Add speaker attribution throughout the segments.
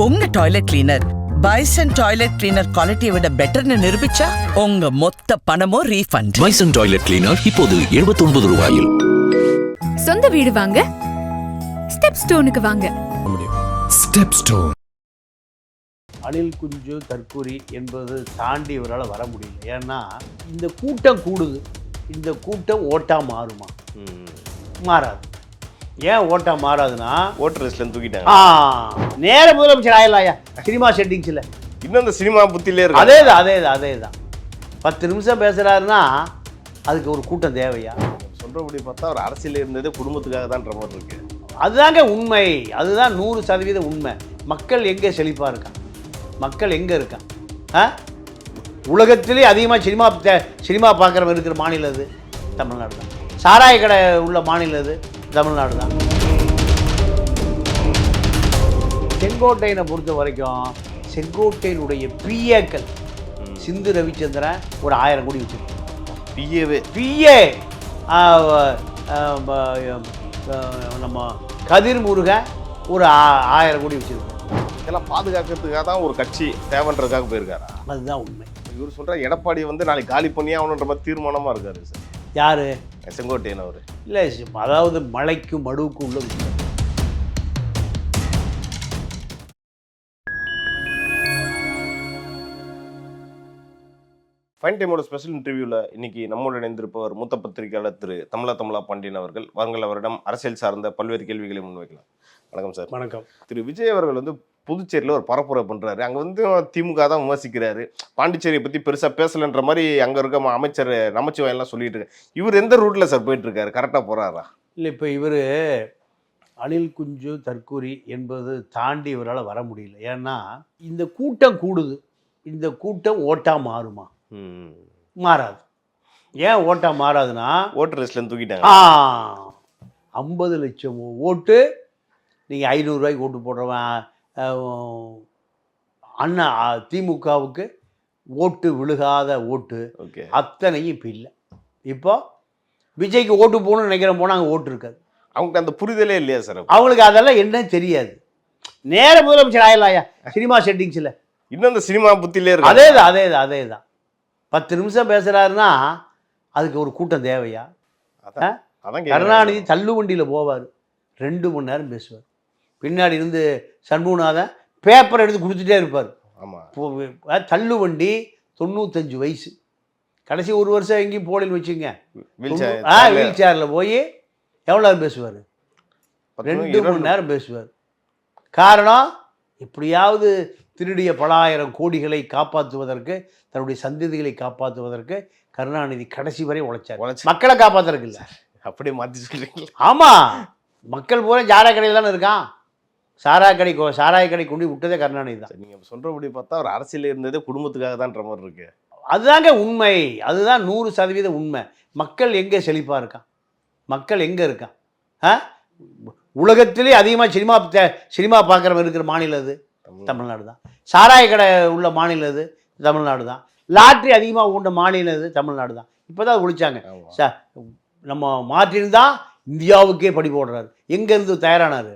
Speaker 1: உங்க toilet cleaner bison toilet cleaner குவாலிட்டியை விட பெட்டர்னு நிரூபிச்சா உங்க மொத்த பணமும் ரீஃபண்ட்.
Speaker 2: பைசன் டாய்லெட் கிளீனர் இப்போது 79 ரூபாயில்.
Speaker 3: சொந்த வீடு வாங்க ஸ்டெப் ஸ்டோனுக்கு வாங்க.
Speaker 2: Step stone.
Speaker 4: அணில் குஞ்சு தற்கூரி என்பது தாண்டி இவரால் வர முடியல. ஏன்னா இந்த கூட்டம் கூடுது, இந்த கூட்டம் ஓட்டா மாறுமா? மாறாது. ஏன் ஓட்டா மாறாதுன்னா
Speaker 5: ஓட்டர் லிஸ்ட்ல தூக்கிட்டாங்க.
Speaker 4: நேர முதலமைச்சர் ஆயிடலாயா சினிமா செட்டிங்ஸில்.
Speaker 5: இன்னும் அந்த சினிமா புத்திலே இருக்கு.
Speaker 4: அதேதான் 10 நிமிஷம் பேசுகிறாருன்னா அதுக்கு ஒரு கூட்டம் தேவையா?
Speaker 5: சொல்கிறபடி பார்த்தா ஒரு அரசியல் இருந்ததே குடும்பத்துக்காக தான்ன்ற மாதிரி இருக்கு.
Speaker 4: அதுதாங்க உண்மை, அதுதான் 100% உண்மை. மக்கள் எங்கே செழிப்பாக இருக்கான்? மக்கள் எங்கே இருக்கான்? உலகத்திலே அதிகமாக சினிமா பார்க்குறவங்க இருக்கிற மாநிலம் அது தமிழ்நாடு தான். சாராய கடை உள்ள மாநிலம் அது தமிழ்நாடு தான். செங்கோட்டையனை பொறுத்த வரைக்கும் செங்கோட்டையனுடைய பிஏக்கள் சிந்து ரவிச்சந்திரன் ஒரு 1000 கோடி வச்சிருக்கோம். பிஏ நம்ம கதிர் முருகன் ஒரு 1000 கோடி வச்சிருக்கோம்.
Speaker 5: இதெல்லாம் பாதுகாக்கிறதுக்காக தான் ஒரு கட்சி தேவைன்றதுக்காக போயிருக்காரா?
Speaker 4: அதுதான் உண்மை.
Speaker 5: இவர் சொல்ற எடப்பாடி வந்து நாளைக்கு காலி பண்ணியே ஆகணுன்ற மாதிரி தீர்மானமா இருக்காரு சார்.
Speaker 4: யாரு?
Speaker 5: செங்கோட்டையன் அவரு.
Speaker 4: இல்லை, அதாவது மலைக்கும் மடுவுக்கும் உள்ள விஷயம்.
Speaker 5: ஃபைன் டைமோட ஸ்பெஷல் இன்டர்வியூவில் இன்னைக்கு நம்மோடு இணைந்திருப்பவர் மூத்த பத்திரிகையாளர் திரு தமிழா பாண்டியன் அவர்கள். வாருங்கள் அவரிடம் அரசியல் சார்ந்த பல்வேறு கேள்விகளை முன்வைக்கலாம். வணக்கம் சார்.
Speaker 4: வணக்கம்.
Speaker 5: திரு விஜய் அவர்கள் வந்து புதுச்சேரியில் ஒரு பரப்புரை பண்ணுறாரு. அங்கே வந்து திமுக தான் விமர்சிக்கிறாரு. பாண்டிச்சேரியை பற்றி பெருசாக பேசலைன்ற மாதிரி அங்கே இருக்க அமைச்சர் நமச்சிவாயெல்லாம் சொல்லிட்டு இருக்காரு. இவர் எந்த ரூட்டில் சார் போயிட்டு இருக்காரு? கரெக்டாக போகிறாரா?
Speaker 4: இல்லை, இப்போ இவர் அணில் குஞ்சு தற்கூரி என்பது தாண்டி இவரால் வர முடியல. ஏன்னா இந்த கூட்டம் கூடுது, இந்த கூட்டம் ஓட்டா மாறுமா? மாறாது. ஏன் ஓட்டா மாறாதுன்னா
Speaker 5: ஓட்டர் லிஸ்ட்ல தூக்கிட்டாங்க.
Speaker 4: 50 லட்சம் ஓட்டு. நீங்கள் 500 ரூபாய்க்கு ஓட்டு போடுறவன் அண்ணா திமுகவுக்கு ஓட்டு விழுகாத ஓட்டு அத்தனையும் இப்போ இல்லை. இப்போ விஜய்க்கு ஓட்டு போகணும்னு நினைக்கிறேன், போனால் அங்கே ஓட்டு இருக்காது.
Speaker 5: அவங்களுக்கு அந்த புரிதலே இல்லையா சார்?
Speaker 4: அவங்களுக்கு அதெல்லாம் என்ன தெரியாது. நேர முதலமைச்சர் ஆயிடலாயா சினிமா செட்டிங்ஸில்.
Speaker 5: இன்னும் அந்த சினிமா புத்திலே இருக்கு.
Speaker 4: அதேதான் 10 நிமிஷம் பேசுகிறாருன்னா அதுக்கு ஒரு கூட்டம் தேவையா? கருணாநிதி தள்ளுவண்டியில் போவார், 2 மணி நேரம் பேசுவார். பின்னாடி இருந்து சண்முகநாதன் பேப்பர் எடுத்து கொடுத்துட்டே இருப்பார். தள்ளுவண்டி 95 வயசு. கடைசி 1 வருஷம் எங்கேயும் போலின்னு வச்சுங்க. வீல் சேரில் போய் எவ்வளோ நேரம் பேசுவார்? 2 மணி நேரம் பேசுவார். காரணம், எப்படியாவது திருடிய பல ஆயிரம் கோடிகளை காப்பாற்றுவதற்கு, தன்னுடைய சந்ததிகளை காப்பாற்றுவதற்கு கருணாநிதி கடைசி வரை உழைச்சார். மக்களை காப்பாற்றுறதுக்கு இல்லை.
Speaker 5: அப்படியே மாற்றி சொல்றீங்க?
Speaker 4: ஆமாம், மக்கள் பூரா சாராய கடையில் தானே இருக்கான். சாராய கடை கொண்டு விட்டதே கருணாநிதி தான்.
Speaker 5: நீங்கள் சொல்கிறபடி பார்த்தா ஒரு அரசியல் இருந்ததே குடும்பத்துக்காக தான்ன்ற மாதிரி இருக்கு.
Speaker 4: அதுதாங்க உண்மை, அதுதான் 100% உண்மை. மக்கள் எங்கே செழிப்பாக இருக்கான்? மக்கள் எங்கே இருக்கான்? உலகத்திலே அதிகமாக சினிமா பார்க்குறவங்க இருக்கிற மாநிலம் அது தமிழ்நாடு தான். சாராய கடை உள்ள மாநிலம் அது தமிழ்நாடு தான். லாட்ரி அதிகமாக உண்ட மாநிலம் அது தமிழ்நாடு தான். இப்போ தான் ஒழிச்சாங்க. நம்ம மார்ட்டின் தான் இந்தியாவுக்கே படி போடுறாரு. எங்கேருந்து தயாரானார்?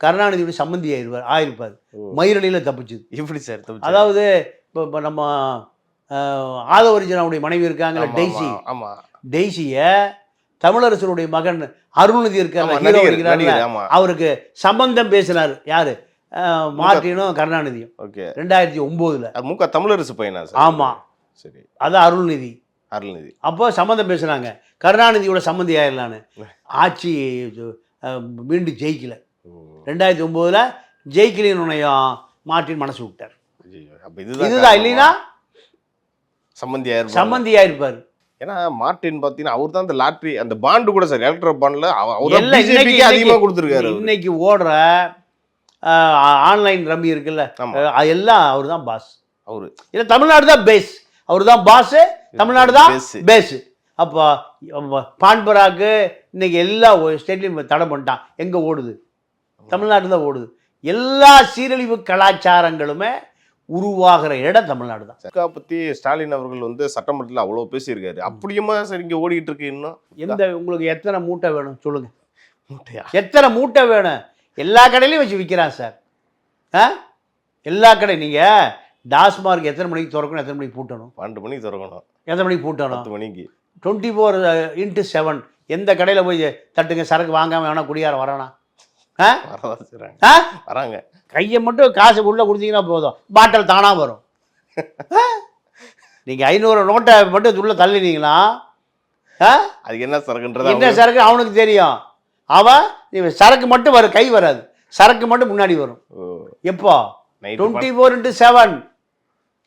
Speaker 4: கருணாநிதியோட சம்பந்தி ஆயிருப்பார். மயிரடியில் தப்பிச்சுது.
Speaker 5: எப்படி சார்?
Speaker 4: அதாவது இப்போ நம்ம ஆதவரிஜனாவுடைய மனைவி இருக்காங்களா, டெய்ஸி. டெய்ஸியை தமிழரசனுடைய மகன் அருள்நிதி இருக்காங்க, அவருக்கு சம்பந்தம் பேசினார். யாரு? மார்ட்டினும் கருணாநிதியும். 2009
Speaker 5: முக தமிழரசு பையனா?
Speaker 4: ஆமாம், சரி. அதான் அருள்நிதி. அப்போ சம்மந்தம் பேசுனாங்க, கருணாநிதியோட சம்மந்தி ஆயிடலான்னு. ஆட்சி மீண்டும் ஜெயிக்கல. 2009 ஜெயிக்கலினுடையும் மார்ட்டின் மனசு விட்டார். இதுதான் இல்லைன்னா சம்மந்தி ஆயிருப்பார்.
Speaker 5: ஏன்னா மார்ட்டின் பார்த்தீங்கன்னா அவர் தான் அந்த லாட்ரி அந்த பாண்டு கூட சார், எலக்ட்ரல் பாண்டில் அதிகமாக கொடுத்துருக்காரு.
Speaker 4: இன்னைக்கு ஓடுற ஆன்லைன் ரம்மி இருக்குல்ல, எல்லாம் அவர் தான் பாஸ். அவரு இல்லை, தமிழ்நாடு தான் பேஸ். அவர் தான் பாஸ், தமிழ்நாடு தான் பேஸ். அப்போ பான்பராக்கு இன்னைக்கு எல்லா ஸ்டேட்லையும் தடை பண்ணிட்டான். எங்கே ஓடுது? தமிழ்நாடு தான் ஓடுது. எல்லா சீரழிவு கலாச்சாரங்களுமே உருவாகிற இடம் தமிழ்நாடு தான்.
Speaker 5: பற்றி ஸ்டாலின் அவர்கள் வந்து சட்டமன்றத்தில் அவ்வளோ பேசியிருக்காரு. அப்படியுமா சார் இங்கே ஓடிக்கிட்டு இருக்கு இன்னும்?
Speaker 4: உங்களுக்கு எத்தனை மூட்டை வேணும் சொல்லுங்க? மூட்டையா? எத்தனை மூட்டை வேணும்? எல்லா கடையிலையும் வச்சு விற்கிறான் சார். எல்லா கடை நீங்கள் டாஸ்மார்க் எத்தனை மணிக்கு திறக்கணும், எத்தனை மணிக்கு பூட்டணும்,
Speaker 5: 12 மணிக்கு திறக்கணும்,
Speaker 4: எத்தனை மணிக்கு பூட்டணும்,
Speaker 5: 10 மணிக்கு
Speaker 4: 24x7. எந்த கடையில் போய் தட்டுங்க சரக்கு வாங்காமல் வேணா குடியார வரானா?
Speaker 5: வரதான் செய்றாங்க.
Speaker 4: ஆ
Speaker 5: வராங்க.
Speaker 4: கையை மட்டும் காசு உள்ளே கொடுத்தீங்கன்னா போதும், பாட்டில் தானாக வரும். நீங்கள் 500 நோட்டை மட்டும் உள்ளே தள்ளினீங்களா
Speaker 5: அதுக்கு என்ன சரக்குன்றது
Speaker 4: என்ன சரக்கு அவனுக்கு தெரியும். அவன் சரக்கு மட்டும் வரும், கை வராது, சரக்கு மட்டும் முன்னாடி வரும். எப்போ? 24x7.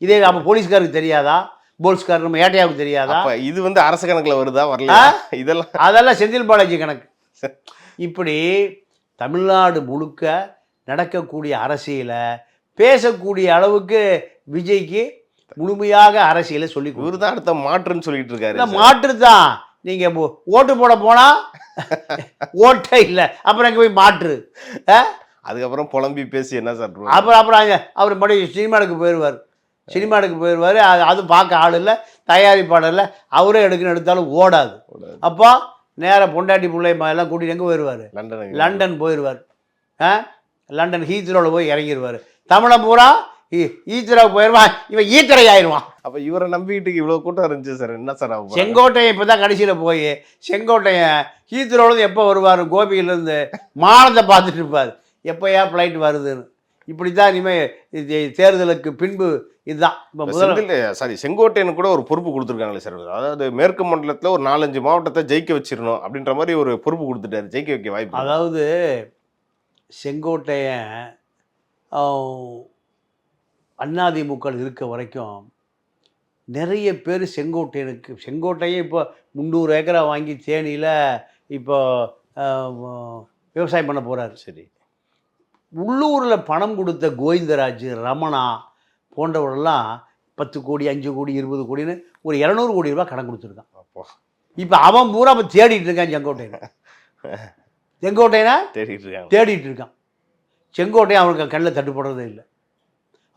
Speaker 4: இதே நம்ம போலீஸ்காருக்கு தெரியாதா? போலீஸ்காரர் நம்ம ஏட்டையாவுக்கு தெரியாதா?
Speaker 5: இது வந்து அரசு கணக்குல வருதா? வரல. இதெல்லாம்
Speaker 4: அதெல்லாம் செந்தில் பாலாஜி கணக்கு. இப்படி தமிழ்நாடு முழுக்க நடக்கக்கூடிய அரசியலை பேசக்கூடிய அளவுக்கு விஜய்க்கு முழுமையாக அரசியலை சொல்லி
Speaker 5: இவரு தான் அடுத்த மாற்றுன்னு சொல்லிட்டு இருக்காரு.
Speaker 4: மாற்று தான். நீங்க ஓட்டு போட போனா ஓட்டே இல்லை, அப்புறம் அங்கே போய் மாற்று.
Speaker 5: அதுக்கப்புறம் புலம்பி பேசி என்ன சார்
Speaker 4: அப்புறம் அவர் மறுபடியும் சினிமாவுக்கு போயிடுவார். அது பார்க்க ஆள் இல்லை, தயாரிப்பாளர் இல்லை, அவரே எடுத்தாலும் ஓடாது. அப்போ நேராக பொண்டாட்டி பிள்ளை எல்லாம் கூட்டிட்டு எங்கே போயிடுவார்? லண்டன் போயிடுவார். லண்டன் ஹீத்ரோவில் போய் இறங்கிடுவார். தமிழை பூரா ஈத்திராவுக்கு போயிடுவான், இவன் ஈத்திரை ஆயிடுவான்.
Speaker 5: அப்போ இவரை நம்பிக்கிட்டு இவ்வளோ கூட்டம் இருந்துச்சு சார். என்ன சார்
Speaker 4: செங்கோட்டையன் இப்போ தான் கடைசியில் போய் செங்கோட்டையன் ஹீத்ரோலேருந்து எப்போ வருவார்? கோபியிலேருந்து மானத்தை பார்த்துட்டு இருப்பார், எப்போயா ஃப்ளைட் வருதுன்னு. இப்படி தான் இனிமேல் தேர்தலுக்கு பின்பு இதுதான்.
Speaker 5: இப்போ செங்கோட்டையனுக்கு கூட ஒரு பொறுப்பு கொடுத்துருக்காங்களே சார். அதாவது மேற்கு மண்டலத்தில் ஒரு 4-5 மாவட்டத்தை ஜெயிக்க வச்சிடணும் அப்படின்ற மாதிரி ஒரு பொறுப்பு கொடுத்துட்டாரு. ஜெயிக்க வைக்க வாய்ப்பு.
Speaker 4: அதாவது செங்கோட்டையன் அதிமுக இருக்க வரைக்கும் நிறைய பேர் செங்கோட்டையே இப்போ 300 ஏக்கரா வாங்கி தேனியில் இப்போ விவசாயம் பண்ண போகிறாரு.
Speaker 5: சரி,
Speaker 4: உள்ளூரில் பணம் கொடுத்த கோவிந்தராஜ், ரமணா போன்றவர்கள்லாம் 10 கோடி 5 கோடி 20 கோடின்னு ஒரு 200 கோடி ரூபா கடன் கொடுத்துருக்கான். இப்போ அவன் பூரா இப்போ தேடிட்டு இருக்கான் செங்கோட்டையனை தேடிட்டு இருக்கான். செங்கோட்டையன் அவனுக்கு கண்ணில் தட்டுப்படுறதே இல்லை.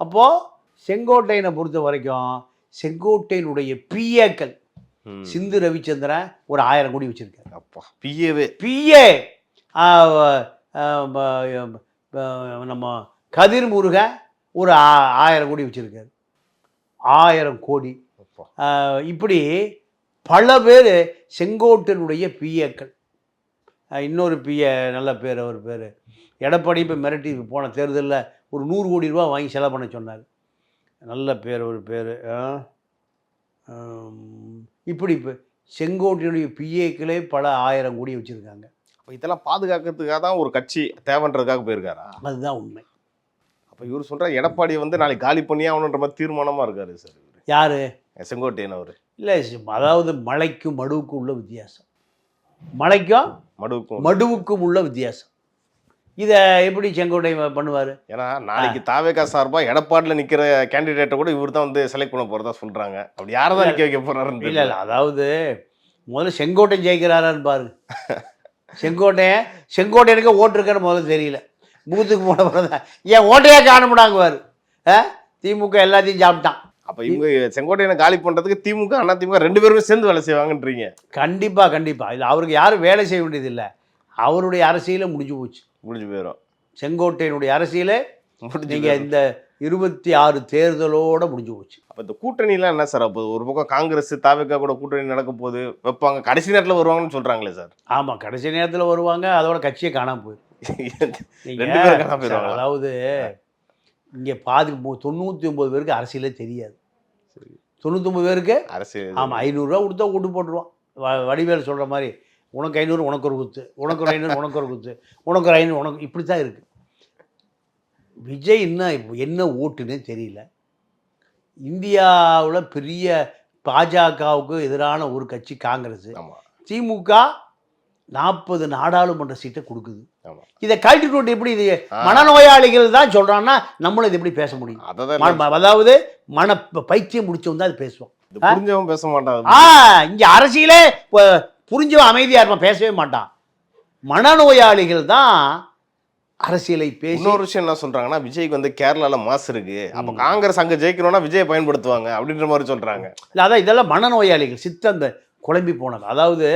Speaker 4: அப்போது செங்கோட்டையனை பொறுத்த வரைக்கும் செங்கோட்டையனுடைய பிஏக்கள் சிந்து ரவிச்சந்திரன் ஒரு 1000 கோடி வச்சுருக்காரு.
Speaker 5: அப்பா பிஏ
Speaker 4: நம்ம கதிர் முருகன் ஒரு 1000 கோடி வச்சுருக்காரு. 1000 கோடி. இப்படி பல பேர் செங்கோட்டையனுடைய பிஏக்கள். இன்னொரு பிஏ நல்ல பேர், அவர் பேர் எடப்பாடி. இப்போ மிரட்டி போன தேர்தலில் ஒரு 100 கோடி ரூபா வாங்கி செலவு பண்ண சொன்னார். நல்ல பேர், ஒரு பேர். இப்படி இப்போ செங்கோட்டையுடைய பிஏக்களே பல 1000 கோடி வச்சுருக்காங்க.
Speaker 5: அப்போ இதெல்லாம் பாதுகாக்கிறதுக்காக தான் ஒரு கட்சி தேவைன்றதுக்காக போயிருக்காரா?
Speaker 4: அதுதான் உண்மை.
Speaker 5: அப்போ இவர் சொல்கிற எடப்பாடியை வந்து நாளைக்கு காலி பண்ணியே ஆகணுன்ற மாதிரி தீர்மானமாக இருக்காரு சார்.
Speaker 4: யார்?
Speaker 5: செங்கோட்டையன் அவர்.
Speaker 4: இல்லை, அதாவது மலைக்கும் மடுவுக்கும் உள்ள வித்தியாசம். மலைக்கும் மடுவுக்கும் உள்ள வித்தியாசம். இதை எப்படி செங்கோட்டையன் பண்ணுவார்?
Speaker 5: ஏன்னா நாளைக்கு தாவேகா சார்பாக எடப்பாடியில் நிற்கிற கேண்டிடேட்டை கூட இவர் தான் வந்து செலக்ட் பண்ண போகிறதா சொல்கிறாங்க. அப்படி யாரை தான் நிற்க வைக்க போகிறாருன்னு
Speaker 4: இல்லை. அதாவது முதல்ல செங்கோட்டையன் ஜெயிக்கிறாரான்னு பாருங்க. செங்கோட்டையனுக்கு ஓட்டு இருக்கான்னு முதல்ல தெரியல. பூத்துக்கு போன பிறகு ஏன் ஓட்டையே காண முடியாங்குவார். திமுக எல்லாத்தையும் சாப்பிட்டான்.
Speaker 5: அப்போ இவங்க செங்கோட்டையனை காலி பண்ணுறதுக்கு திமுக அதிமுக 2 பேருமே சேர்ந்து வேலை செய்வாங்கன்றீங்க?
Speaker 4: கண்டிப்பாக. இல்லை, அவருக்கு யாரும் வேலை செய்ய வேண்டியதில்லை. அவருடைய அரசியலே முடிஞ்சு போயிடும். செங்கோட்டையனுடைய அரசியலே நீங்கள் இந்த 26 தேர்தலோட முடிஞ்சு போச்சு.
Speaker 5: அப்போ இந்த கூட்டணிலாம் என்ன சார்? அப்போ ஒரு பக்கம் காங்கிரஸ் தாவேகா கூட கூட்டணி நடக்க போது வைப்பாங்க, கடைசி நேரத்தில் வருவாங்கன்னு சொல்கிறாங்களே சார்.
Speaker 4: ஆமாம், கடைசி நேரத்தில் வருவாங்க, அதோட கட்சியை காணாமல் போயிடும். அதாவது இங்கே 99 பேருக்கு அரசியலே தெரியாது. 99 பேருக்கு அரசியல். ஆமாம், 500 ரூபா கொடுத்தா ஓட்டு போட்டுருவான். வடிவேல் சொல்கிற மாதிரி உனக்கு 500 உனக்கு ஒரு குத்து, உனக்கு ஒரு 500 உனக்கு ஒரு குத்து, உனக்கு ஒரு 500 உனக்கு, இப்படி தான் இருக்குது. விஜய் என்ன ஓட்டுன்னே தெரியல. இந்தியாவில் பெரிய பாஜகவுக்கு எதிரான ஒரு கட்சி காங்கிரஸ். திமுக 40 நாடாளுமன்ற சீட்டை கொடுக்குது. இதை கழட்டிட்டு எப்படி இது மனநோயாளிகள் தான் சொல்கிறான்னா நம்மளும் இது எப்படி பேச முடியும்? அதாவது பைத்தியம் முடிச்சவன் தான் அது பேசுவோம்.
Speaker 5: புரிஞ்சவன் பேச மாட்டான்.
Speaker 4: இங்கே அரசியலே புரிஞ்சவன் அமைதியாக இருப்பான், பேசவே மாட்டான். மனநோயாளிகள் தான் அரசியலை பேசி.
Speaker 5: இன்னொரு விஷயம் என்ன சொல்றாங்கன்னா, விஜய்க்கு வந்து கேரளால மாசு இருக்கு, அப்ப காங்கிரஸ் அங்க ஜெயிக்கணும்னா விஜயை பயன்படுத்துவாங்க அப்படின்ற மாதிரி சொல்றாங்க.
Speaker 4: இல்லை, அதான் இதெல்லாம் மனநோயாளிகள் சித்தந்த குழம்பி போனது. அதாவது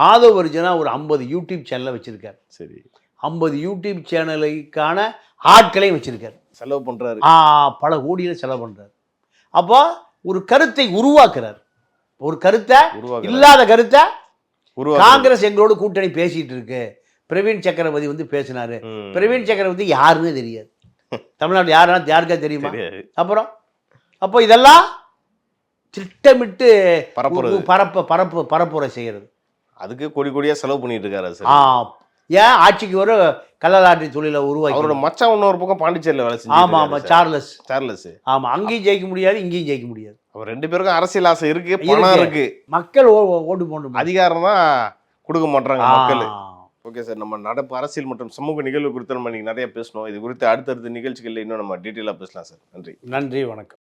Speaker 4: ஆதவ் அர்ஜுனா ஒரு 50 யூடியூப் சேனலை வச்சிருக்காரு.
Speaker 5: சரி,
Speaker 4: 50 யூடியூப் சேனலுக்கான ஆட்களையும் வச்சிருக்காரு.
Speaker 5: செலவு பண்றாரு.
Speaker 4: பல கோடிகளை செலவு பண்றாரு. அப்போ ஒரு கருத்தை உருவாக்குறாரு. ஒரு கருத்தை இல்லாத கருத்தை காங்கிரஸ் எங்களோட கூட்டணி பேசிட்டு இருக்கு. பிரவீன் சக்கரவர்த்தி வந்து பேசினாரு. பிரவீன் சக்கரவர்த்தி யாருன்னு தெரியாது. தமிழ்நாட்டில் யாருக்கா தெரியுமா? அப்புறம் அப்போ இதெல்லாம் திட்டமிட்டு பரப்புரை செய்யறது.
Speaker 5: அதுக்கு கோடி கோடியா செலவு பண்ணிட்டு இருக்காரு சார்.
Speaker 4: ஏன் ஆட்சிக்கு ஒரு கள்ளலாட்டரி தொழிலை உருவாக்கி
Speaker 5: அவரோட மச்சான் இன்னொரு பக்கம் பாண்டிச்சேரியில் வேலை செஞ்சு.
Speaker 4: ஆமா சார்லஸ்.
Speaker 5: ஆமா,
Speaker 4: அங்கேயும் ஜெயிக்க முடியாது, இங்கேயும் ஜெயிக்க முடியாது.
Speaker 5: அவர் 2 பேருக்கும் அரசியல் ஆசை இருக்கு, பணம் இருக்கு,
Speaker 4: மக்கள் ஓட்டு போடணும்,
Speaker 5: அதிகாரம் தான் கொடுக்க மாட்டாங்க மக்கள். ஓகே சார், நம்ம நடப்பு அரசியல் மற்றும் சமூக நிகழ்வு குறித்து நம்ம இன்னைக்கு நிறைய பேசணும். இது குறித்து அடுத்தடுத்த நிகழ்ச்சிகளில் இன்னும் நம்ம டீட்டெயிலாக பேசலாம் சார். நன்றி.
Speaker 4: நன்றி, வணக்கம்.